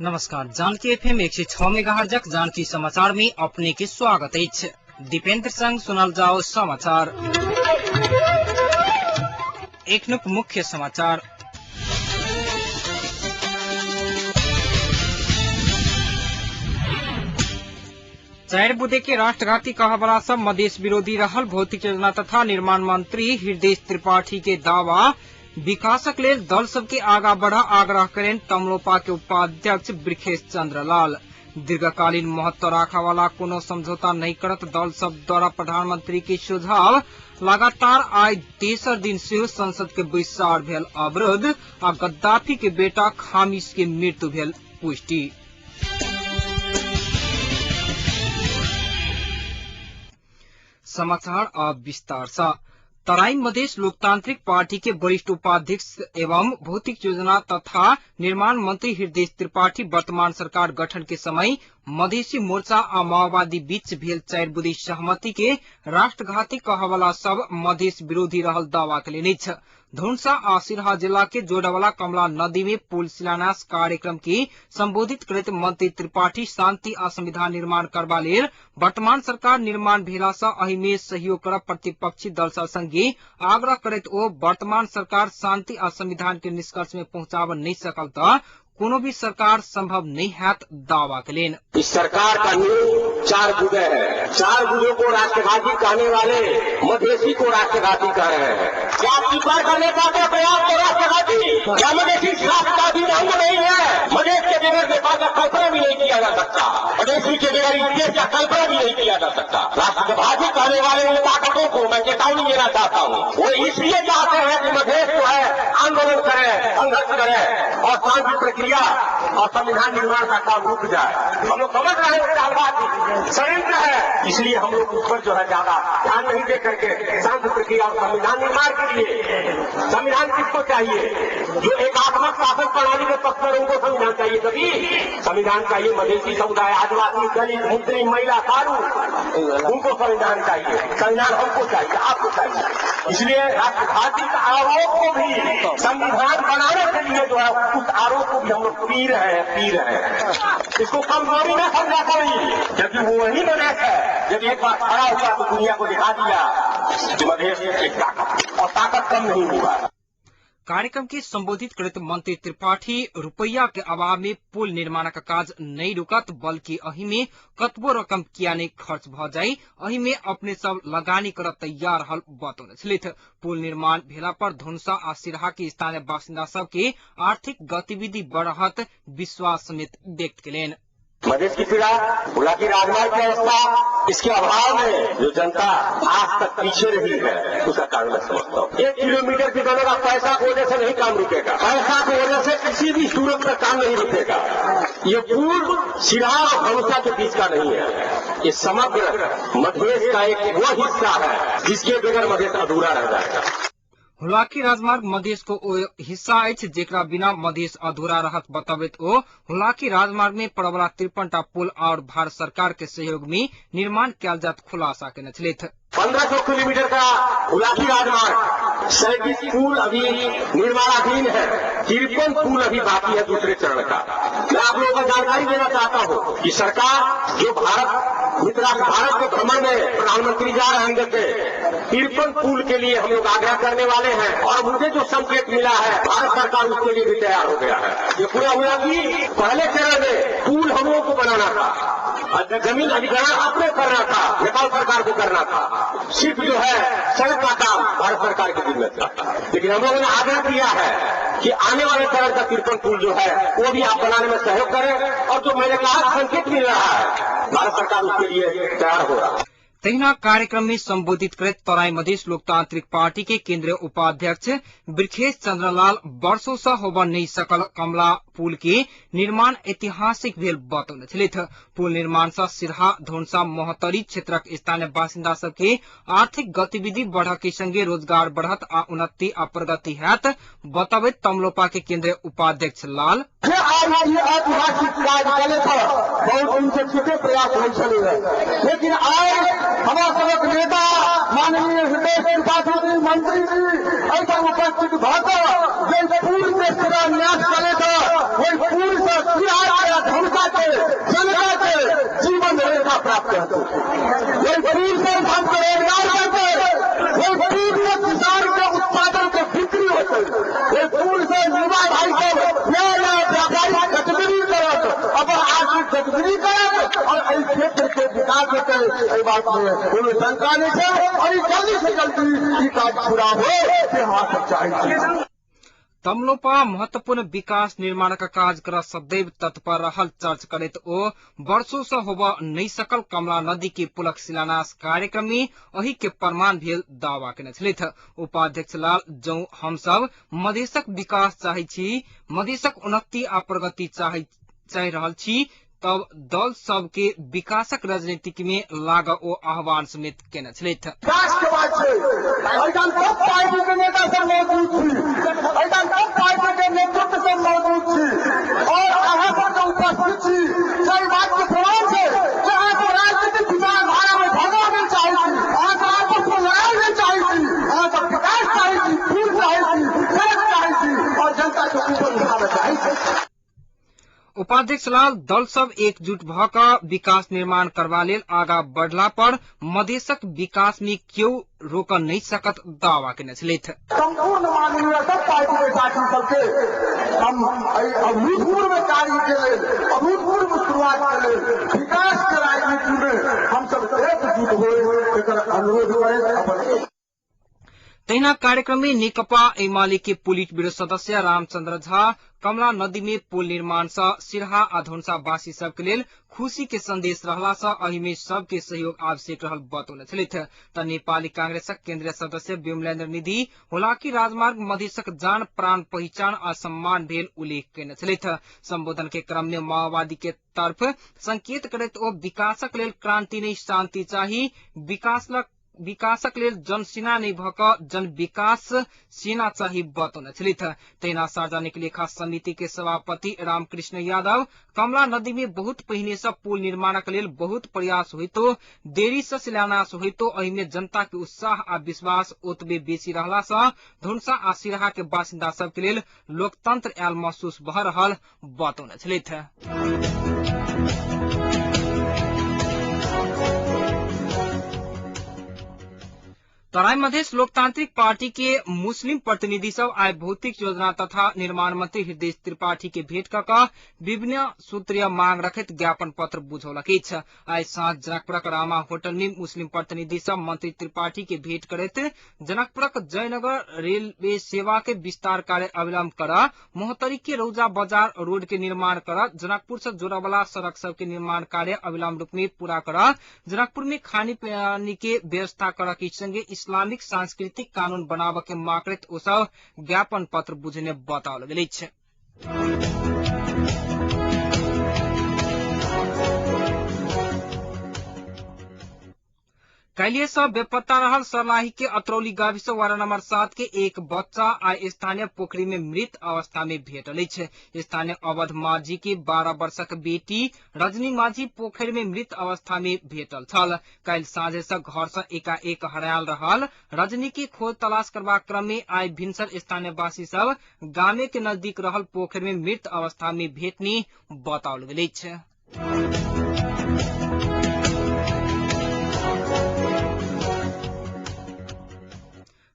नमस्कार। जानकी एफएम 106 मेगाहर्जक जानकी समाचार में अपने के स्वागत है। दीपेंद्र संग सुनल जाओ समाचार। एक नुक मुख्य समाचार। चार बुधे के राष्ट्रघाती कहबला सब मधेश विरोधी रहल भौतिक योजना तथा निर्माण मंत्री हृदय त्रिपाठी के दावा विकासक लेल दल सबके आगा बढ़ा आग्रह करें तमलोपा के उपाध्यक्ष ब्रिखेश चंद्र लाल। दीर्घकालीन महत्व राखा वाला कोनो समझौता नहीं करत दल सब द्वारा प्रधानमंत्री के सुझाव लगातार आय तेसर दिन से संसद के बैसार भेल अवरोध आ गद्दाफी के बेटा खामिश के मृत्यु भेल पुष्टि। समाचार अब विस्तार से। तराई मधेश लोकतांत्रिक पार्टी के वरिष्ठ उपाध्यक्ष एवं भौतिक योजना तथा निर्माण मंत्री हृदय त्रिपाठी वर्तमान सरकार गठन के समय मधेसी मोर्चा आ माओवादी बीच भेल 4 बुधी सहमति के राष्ट्रघाती कहवाला सब मधेश विरोधी रहल दावा कयलनि छ। धनुषा आ सिरहा जिला के जोड़वाला कमला नदी में पुल शिलान्यास कार्यक्रम के संबोधित करते मंत्री त्रिपाठी शांति आ संविधान निर्माण करबा लेल वर्तमान सरकार निर्माण भेला से एहि में सहयोग करब प्रतिपक्षी दल सब संगे आग्रह करैत ओ वर्तमान सरकार शांति आ संविधान के निष्कर्ष में पहुंचाब नहीं सकल त कोनो भी सरकार संभव नहीं है दावा करें। इस सरकार का नींव 4 बुधे है। 4 बुधों को राष्ट्रघाती कहने वाले मधेसी को राष्ट्रघाती कह रहे हैं। क्या स्वीकार करने का प्रयास को राष्ट्रघाती? क्या मधेसी राष्ट्रघाती ढंग नहीं है? मधेश के बगैर नेपाल का कल्पना भी नहीं किया जा सकता। मधेसी के बगैर इस देश का कल्पना भी नहीं किया जा सकता। राष्ट्रघाती कहने वाले उन ताकतों को मैं चेतावनी देना चाहता हूँ। वो इसलिए चाहते हैं कि मधेश जो है आंदोलन करे, संघर्ष करे और शांति प्रक्रिया और संविधान निर्माण का काम रुक जाए। हम लोग समझ रहे हैं चालबाजी षड्यंत्र है, इसलिए हम लोग उस पर जो है ज्यादा ध्यान नहीं दे करके शांति प्रक्रिया और संविधान निर्माण के लिए संविधान किसको चाहिए? जो एकात्मक शासन प्रणाली के पक्ष में उनको संविधान चाहिए। कभी संविधान चाहिए मधेसी समुदाय, आदिवासी, दलित, मुस्लिम, महिला, साधु, उनको संविधान चाहिए। संविधान हमको चाहिए, आपको चाहिए। इसलिए राष्ट्रघाती का आरोप को भी संविधान बनाने के लिए जो है उस आरोप को भी हम लोग पी रहे हैं। इसको कमजोरी न समझा कोई, जबकि वो वही मधेश है। जब एक बार खड़ा हुआ तो दुनिया को दिखा दिया कि मधेश एक ताकत और ताकत कम नहीं हुआ। कार्यक्रम के संबोधित करते मंत्री त्रिपाठी रुपया के अभाव में पुल निर्माण का काज नहीं रुकत बल्कि अही में कतबो रकम किया नहीं खर्च भ जाई अही में अपने सब लगानी कर तैयार हल बतौने छलिथ। पुल निर्माण भेला पर धनुषा आ सिरहा के स्थानीय बासिंदा सब के आर्थिक गतिविधि बढ़त विश्वास समेत व्यक्त करें। मधेश की पीड़ा, भुला की राजमार्ग की अवस्था, इसके अभाव में जो जनता आज तक पीछे रही है उसका कारण मैं समझता हूँ। 1 किलोमीटर की जगह पैसा की वजह से नहीं काम रुकेगा, पैसा की वजह से किसी भी सूरत में काम नहीं रुकेगा। ये पुल सिरहा और धनुषा के बीच का नहीं है, ये समग्र मधेश का एक वो हिस्सा है जिसके बगैर मधेश अधूरा रह जाएगा। हुलाकी राजमार्ग मधेश को ओ हिस्सा अछि जेकरा बिना मधेश अधूरा रहत बताबैत ओ हुलाकी राजमार्ग में पड़वला 53टा पुल और भारत सरकार के सहयोग में निर्माण कयल जात खुलासा केने छलिथ। 1500 किलोमीटर का हुलाकी राजमार्ग, 37 पुल अभी निर्माणाधीन है, 53 पुल अभी बाकी है दूसरे चरण का। मैं आप लोगों को जानकारी देना चाहता हूँ कि सरकार जो भारत के भ्रमण में प्रधानमंत्री जा रहे हैं 53 पुल के लिए हम लोग आग्रह करने वाले हैं और मुझे जो संकेत मिला है भारत सरकार उसके लिए भी तैयार हो गया है। ये पूरा हुआ कि पहले चरण में पुल हम लोगों को बनाना था, जमीन अधिग्रहण अपने करना था, नेपाल सरकार को करना था, सिर्फ जो है सड़क का काम भारत सरकार के जिम्मे था। लेकिन हम लोगों ने आग्रह किया है कि आने वाले चरण का 53 पुल जो है वो भी आप बनाने में सहयोग करें और जो मैंने कहा संकेत मिल रहा है भारत सरकार उसके लिए तैयार हो रहा है। तहिना कार्यक्रम में संबोधित करते तराई मधेश लोकतांत्रिक पार्टी के केंद्रीय उपाध्यक्ष ब्रिखेश चंद्रलाल वर्षों से होबा नहीं सकल कमला पुल के निर्माण ऐतिहासिक भेल बतौने छलिथ। पुल निर्माण से सिरहा, धनुषा, मोहतरी क्षेत्रक स्थानीय बासिंदा सबके आर्थिक गतिविधि बढ़ के संगे रोजगार बढ़त आ उन्नति आ प्रगति हैत बताबैत तमलोपा के केंद्रीय उपाध्यक्ष लाल ऐतिहासिक कार्य चले था, बहुत उनसे छुटे प्रयास हो चले, लेकिन आज हमारा सबक नेता माननीय हृदय त्रिपाठी जी मंत्री जी ऐसा उपस्थित भाषा जैसे पूर्व में शिलान्यास करे था वही पूर्व से करते, ये गरीब से हम रोजगार करते, ये गरीब से किसान के उत्पादन के बिक्री होते, ये फूल से युवा भाई को नया नया व्यापारिक गतिविधि करत, अब आर्थिक गतिविधि करत और इस क्षेत्र के विकास होते, इस बात में कोई शंका नहीं है और जल्दी से जल्दी ये काम पूरा हो ये हमारा चाहिए। तमलोपा महत्वपूर्ण विकास निर्माणका काज कर सदैव तत्पर रहल चर्च करैत ओ वर्षों से होब नहीं सकल कमला नदी के पुलक शिलान्यास कार्यक्रम में अही के प्रमाण भेल दावा केने छलिथ। उपाध्यक्ष लाल जौ हम सब मधेशक विकास चाहै छी, मधेशक उन्नति आ प्रगति चाहि रहल छी, तब दल सबके विकासक राजनीति में लाग ओ आह्वान समेत केने छलिथ। पार्टी के नेता सब मौजूद थी, पार्टी के नेतृत्व सब मौजूद थी और यहाँ पर जो उपस्थित थी सही बात के प्रमाण से यहाँ को राजनीतिक विचारधारा में भगवा नहीं चाहिए, यहाँ को आपस में लड़ाई नहीं चाहिए, यहाँ का विकास चाहिए, फूल चाहिए, सड़क चाहिए और जनता के ऊपर उठाना चाहिए। उपाध्यक्ष लाल दल सब एकजुट भका विकास निर्माण करवा लेल आगा बढ़ला पर मधेशक विकास में क्यों रोक नहीं सकत दावा केने छलिथ। संपूर्ण माननीय सब पार्टी के साथी सबके हम अभूतपूर्व कार्य के लिए, अभूतपूर्व शुरुआत के लिए, विकास के राजनीति में हम सब एकजुट हो अनुरोध करें। तहिना कार्यक्रम में नेकपा एमाले के पोलिट ब्यूरो सदस्य रामचंद्र झा कमला नदी में पुल निर्माण से सिरहा आ धनुषावासी सबके लेल खुशी के संदेश रहला से अही में सबके सहयोग आवश्यक रहल बतौने छलिथ। त नेपाली कांग्रेसक केन्द्रीय सदस्य विमलेन्द्र निधि होलाकी राजमार्ग मधेशक जान प्राण पहिचान आ सम्मान भेल उल्लेख केने छलिथ। संबोधन के क्रम में माओवादी के तरफ संकेत करैत ओ विकासक लेल क्रांति नहीं शांति चाही, विकासक लेल जनसेना नहीं भक जन विकास सेना चाही बतौने छलिथ। तहिना सार्वजनिक लेखा समिति के सभापति रामकृष्ण यादव कमला नदी में बहुत पहिने से पुल निर्माणक लेल बहुत प्रयास होइतो देरी से शिलान्यास होइतो अही में जनता के उत्साह आ विश्वास ओतबे बेसी रहला से धनुषा आ सिरहा के बासिंदा सबके लेल लोकतंत्र आयल महसूस भ रहल बतौने छलिथ। तराई मधेश लोकतांत्रिक पार्टी के मुस्लिम प्रतिनिधि सब आय भौतिक योजना तथा निर्माण मंत्री हृदय त्रिपाठी के भेंट क विभिन्न सूत्रीय मांग रखत ज्ञापन पत्र बुझौलक अछि। आय साँझ जनकपुरक रामा होटल में मुस्लिम प्रतिनिधि सब मंत्री त्रिपाठी के भेंट करैत जनकपुरक जयनगर रेलवे सेवा के विस्तार कार्य अविलंब कर, मोहतरी के रौजा बाजार रोड के निर्माण कर, जनकपुर से जोड़ावाला सड़क सब के निर्माण कार्य अविलंब रूप में पूरा कर, जनकपुर में खाने पानी के व्यवस्था कर के संगे इस्लामिक सांस्कृतिक कानून बनाव के मांग करैत ओ सब ज्ञापन पत्र बुझने बताओल गेल अछि। काल्हि से बेपत्ता रहल सर्लाही के अतरौली गाविस वार्ड नंबर 7 के एक बच्चा आय स्थानीय पोखरी में मृत अवस्था में भेटल अछि। स्थानीय अवध माझी के 12 वर्षक बेटी रजनी माझी पोखरी में मृत अवस्था में भेटल छल। काल्हि साँझे से घर से एकाएक हरायल रहल रजनी के खोज तलाश करबा क्रम में आय भिनसर स्थानीय वासी सब गामे के नजदीक रहल पोखरी में मृत अवस्था में भेटनी बताओल गेल अछि।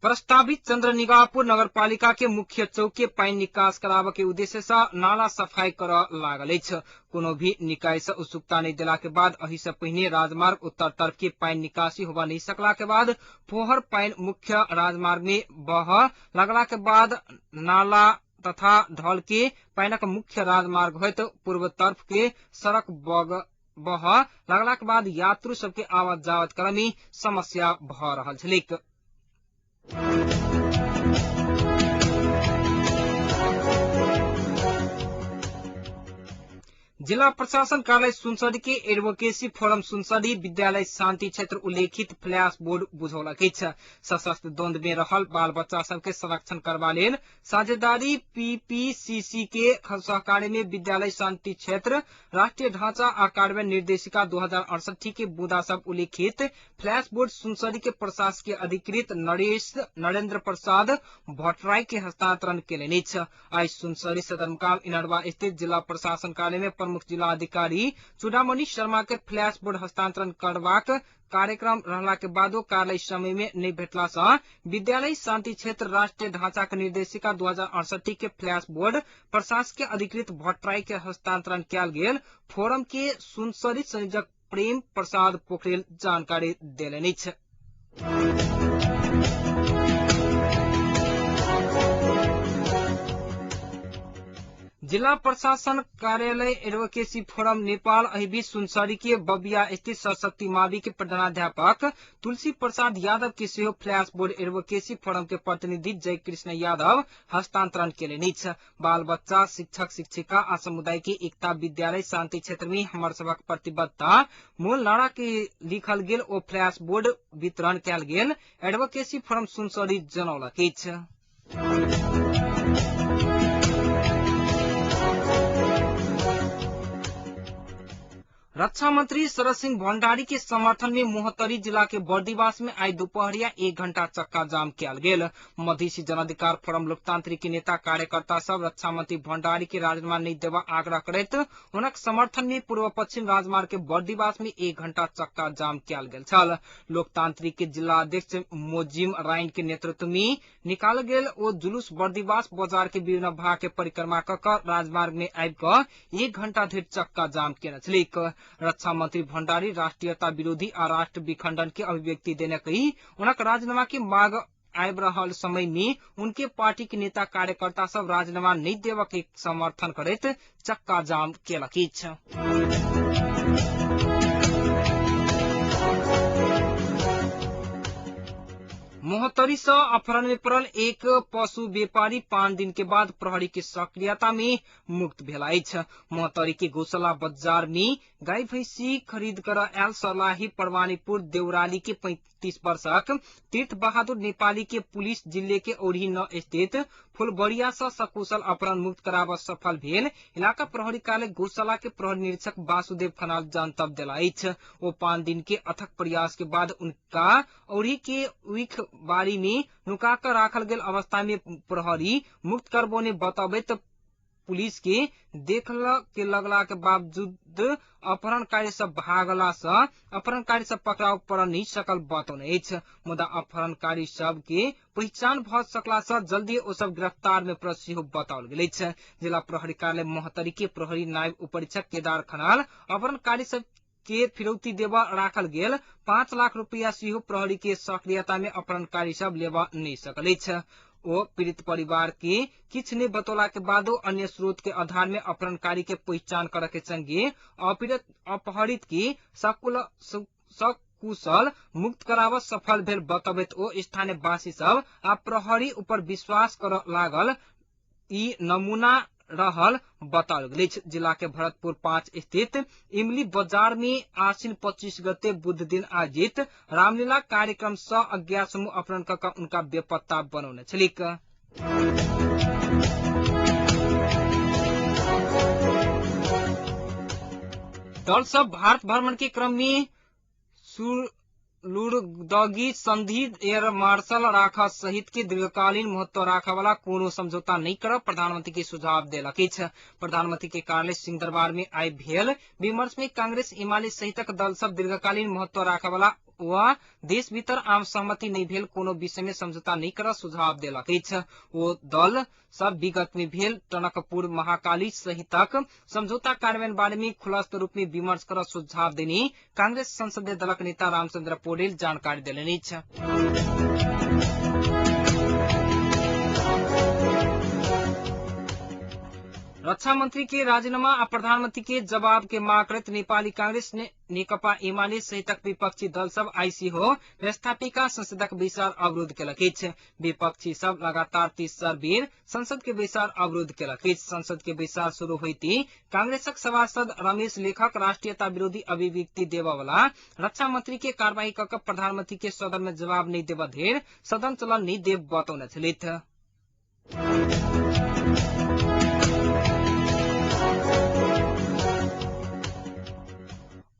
प्रस्तावित चंद्रनिगाहपुर नगरपालिका के मुख्य चौक के पानी निकास कराव के उद्देश्य से नाला सफाई कर लागल अछि। कोनो भी निकाय से उत्सुकता नहीं दिला के बाद अही से पहिने राजमार्ग उत्तर तरफ के पानी निकासी होबा नहीं सकला के बाद फोहर पानी मुख्य राजमार्ग में बह लगला के बाद नाला तथा ढल के पानीक मुख्य राजमार्ग होइत पूर्व तरफ के सड़क बह लगला के बाद यात्रु सबके आवत जावत क्रम में समस्या भ रहल छलैक। जिला प्रशासन कार्यालय सुनसरी के एडवोकेसी फोरम सुनसरी विद्यालय शांति क्षेत्र उल्लेखित फ्लैश बोर्ड बुझौलक अछि। सशस्त्र द्वंद्व में रहल बाल बच्चा सबके संरक्षण करबा लेल साझेदारी पीपीसीसी के सहकार्य में विद्यालय शांति क्षेत्र राष्ट्रीय ढांचा आ कार्यान्वयन निर्देशिका 2068 के बुदा सब उल्लेखित फ्लैश बोर्ड सुनसरी के प्रशासकीय अधिकृत नरेंद्र प्रसाद भट्टराय के हस्तांतरण केलनि अछि। आई सुनसरी सदरमुकाम इनरवा स्थित जिला प्रशासन कार्यालय में प्रमुख प्रमुख जिला अधिकारी चूड़ामणि शर्मा के फ्लैश बोर्ड हस्तांतरण करबाक कार्यक्रम रहला के बादो कार्यालय समय में नहीं भेटला से विद्यालय शांति क्षेत्र राष्ट्रीय ढांचा के निर्देशिका 2068 के फ्लैश बोर्ड प्रशासकीय अधिकृत भट्टराई के हस्तांतरण किया गेल। फोरम के सुनसरी संयोजक प्रेम प्रसाद पोखरेल जानकारी देलनि। जिला प्रशासन कार्यालय एडवोकेसी फोरम नेपाल अहिबीच सुनसरी के बबिया स्थित सरस्वती मावी के प्रधानाध्यापक तुलसी प्रसाद यादव के सेहो फ्लैश बोर्ड एडवोकेसी फोरम के प्रतिनिधि जय कृष्ण यादव हस्तांतरण केलनि। बाल बच्चा शिक्षक शिक्षिका आ समुदाय के एकता विद्यालय शांति क्षेत्र में हमर सबक प्रतिबद्धता मूल नारा के लिखल गेल ओ फ्लैश बोर्ड वितरण कयल गेल। एडवोकेसी फोरम सुनसरी जनौलक अछि। रक्षा मंत्री शरद सिंह भण्डारी के समर्थन में मोहतरी जिला के बर्दीवास में आज दोपहरिया 1 घंटा चक्का जाम किया गेल। मधेसी जनाधिकार फोरम लोकतांत्रिक नेता कार्यकर्ता सब रक्षा मंत्री भण्डारी के राजीनामा नहीं देवा आग्रह करैत हुनक समर्थन में पूर्व पश्चिम राजमार्ग के बर्दीवास में 1 घंटा चक्का जाम किया गेल छल। लोकतांत्रिक के जिला अध्यक्ष मोजिम राइन के नेतृत्व में निकाल गेल ओ जुलूस बर्दीवास बाजार के विभिन्न भाग के परिक्रमा कर राजमार्ग में आबि 1 घंटा धरि चक्का जाम केने छलीक। रक्षा मंत्री भण्डारी राष्ट्रीयता विरोधी आ राष्ट्र विखंडन के अभिव्यक्ति देने कही उनक राजीनामा की मांग आबि रहल समय में उनके पार्टी के नेता कार्यकर्ता सब राजीनामा नहीं देवा के समर्थन करैत चक्का जाम केलक। मोहतरी से अपहरण में पड़ल एक पशु व्यापारी 5 दिन के बाद प्रहरी की सक्रियता में मुक्त भेला। मोहतरी के गौशाला बाजार में गाय भैंसी खरीद कर आयल सर्लाही परवानीपुर देउराली के 35 वर्षक तीर्थ बहादुर नेपाली के पुलिस जिले के ओढ़ी 9 स्थित फुलबरिया से सकुशल अपहरण मुक्त कराब सफल भेल। इलाका प्रहरी कार्यालय गौशाला के प्रहरी निरीक्षक वासुदेव खनाल जानतब दिला। वो 5 दिन के अथक प्रयास के बाद उनका ओढ़ी के उख बाड़ी में नुका कर राखल गेल अवस्था में प्रहरी मुक्त करबो ने बताबैत पुलिस के देखला के लगला के बावजूद अपहरणकारी सब भागला से अपहरणकारी सब पकड़ाव पड़ नहीं सकल बतौने। मुदा अपहरणकारी सब के पहचान भ सकला से जल्दी ओ सब गिरफ्तार में प्रसिद्ध बताओल गेल। जिला प्रहरी कार्यालय मोहतरी के प्रहरी नायब उपरीक्षक केदार खनाल अपहरणकारी सब के फिरौती देवा राखल गेल 5 लाख रुपया सेहो प्रहरी के सक्रियता में अपहरणकारी सब लेवा नहीं सकल। ओ पीड़ित परिवार के किछ ने बतौला के बादो अन्य स्रोत के आधार में अपहरणकारी के पहचान करे के संगे अपहरित की सकुशल मुक्त कराव सफल भेल बताबैत ओ स्थानीय वासी सब आ प्रहरी ऊपर विश्वास कर लागल ई नमूना रहल बताओल गेल। जिला के भरतपुर 5 स्थित इमली बाजार में आश्विन 25 गते बुध दिन आयोजित रामलीला कार्यक्रम से अज्ञात समूह अपहरण कर उनका बेपत्ता बनौने छलीक। दल सब भारत भ्रमण के क्रम में लुड़दगी संधि एयर मार्शल राखा सहित के दीर्घकालीन महत्व राखा वाला कोनो समझौता नहीं कर प्रधानमंत्री के सुझाव देलक। प्रधानमंत्री के कार्यालय सिंह दरबार में आइ भेल विमर्श में कांग्रेस एमाले सहितक दल सब दीर्घकालीन महत्व राखा वाला वा देश भीतर आम सहमति नहीं भेल कोनो विषय में समझौता नहीं कर सुझाव देलक। वो दल सब विगत में भेल टनकपुर महाकाली सहितक समझौता कार्यान्वयन बारे में खुलस्त रूप में विमर्श कर सुझाव देने कांग्रेस संसदीय दलक नेता रामचंद्र पौडेल जानकारी दिलनि। रक्षा मंत्री के राजीनामा आ प्रधानमंत्री के जवाब के मांग करत नेपाली कांग्रेस ने नेकपा एमाले सहितक विपक्षी दल सब आईसी हो व्यवस्थापिका संसदक बैसार अवरोध केलक। विपक्षी सब लगातार 30 बेर संसद के बैसार अवरोध केलक। संसद के बैसार शुरू होती कांग्रेसक सभासद रमेश लेखक राष्ट्रीयता विरोधी अभिव्यक्ति देवा वाला रक्षा मंत्री के कार्यवाही कर प्रधानमंत्री के सदन में जवाब नहीं देवा धेर सदन चलन नहीं देव बतौने छलिथ।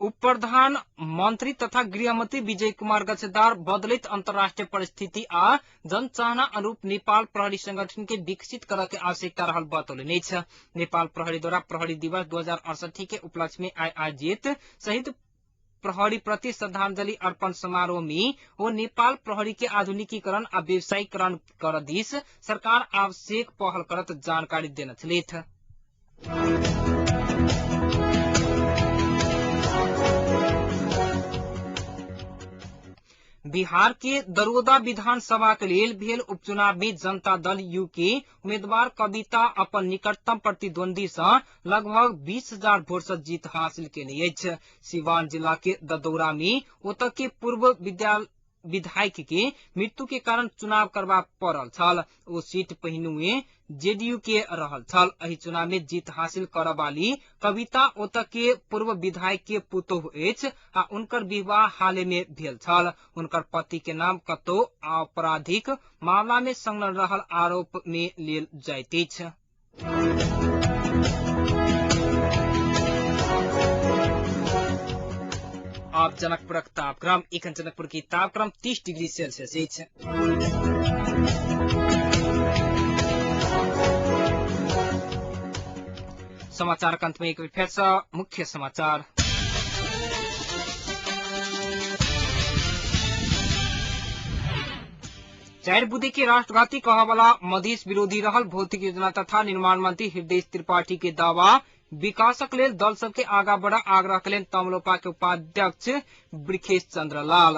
उप प्रधानमन्त्री तथा गृहमन्त्री विजय कुमार गच्छेदार बदलित अन्तर्राष्ट्रिय परिस्थिति आ जनचाहना अनुरूप नेपाल प्रहरी संगठन के विकसित करे के आवश्यकता रहल बतौलनि छ। नेपाल प्रहरी द्वारा प्रहरी दिवस 2068 के उपलक्ष्य में आयोजित शहीद प्रहरी प्रति श्रद्धांजलि अर्पण समारोह में वो नेपाल प्रहरी के आधुनिकीकरण आ व्यवसायीकरण कर दिस सरकार आवश्यक पहल करत जानकारी देन छली। बिहार के दरोदा विधानसभा के लिए भेल उपचुनाव में जनता दल यू के उम्मीदवार कविता अपन निकटतम प्रतिद्वंदी से लगभग 20,000 वोट से जीत हासिल केने अछि। सिवान जिला के ददौरा में ओतऽ के पूर्व विधायक के मृत्यु के कारण चुनाव करबा पड़ल छल। ओ सीट पहिनुए जेडीयू के रहल छल। एहि चुनाव में जीत हासिल करबाली कविता ओतऽ के पूर्व विधायक के पुतोह अछि आ उनकर विवाह हाले में भेल छल। उनकर पति के नाम कतो आपराधिक मामला में संलग्न रहल आरोप में लेल जाइत अछि। अब जनकपुरक तापक्रम एखन जनकपुर की तापक्रम 30 डिग्री सेल्सियस अछि। समाचार के अंत में एक फिर से मुख्य समाचार। चार बुद्धि के राष्ट्रघाती कहवाला मधेश विरोधी रहल भौतिक योजना तथा निर्माण मंत्री हृदय त्रिपाठी के दावा विकासक लेल दल सबके आगा बढ़ा आग्रह कलेन तमलोपा के उपाध्यक्ष ब्रिखेश चंद्र लाल।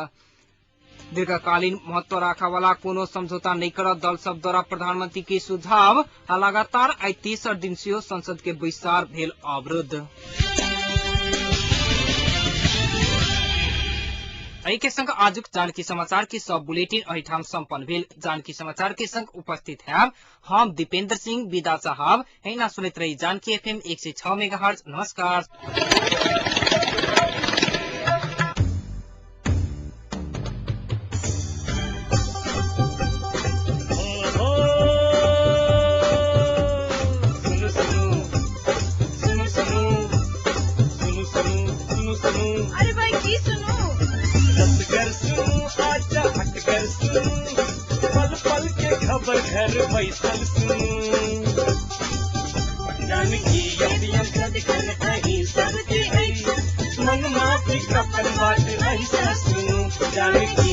दीर्घकालीन महत्व राखा वाला कोनो समझौता नहीं कर दल सब द्वारा प्रधानमंत्री के सुझाव आ लगातार आई 3 दिन से संसद के बैसार भेल अवरुद्ध। एहि के संग आजुक जानकी समाचार के सब बुलेटिन अहिठाम संपन्न भेल। जानकी समाचार के संग उपस्थित है हम दीपेंद्र सिंह विदा साहब एना सुनित रही जानकी FM 106 मेगाहर्ट्ज। नमस्कार। अरे भाई की सुनो पल पल के खबर घर बैसल जानकी सब मन माफी कपल बात ऐसा सुनो जानकी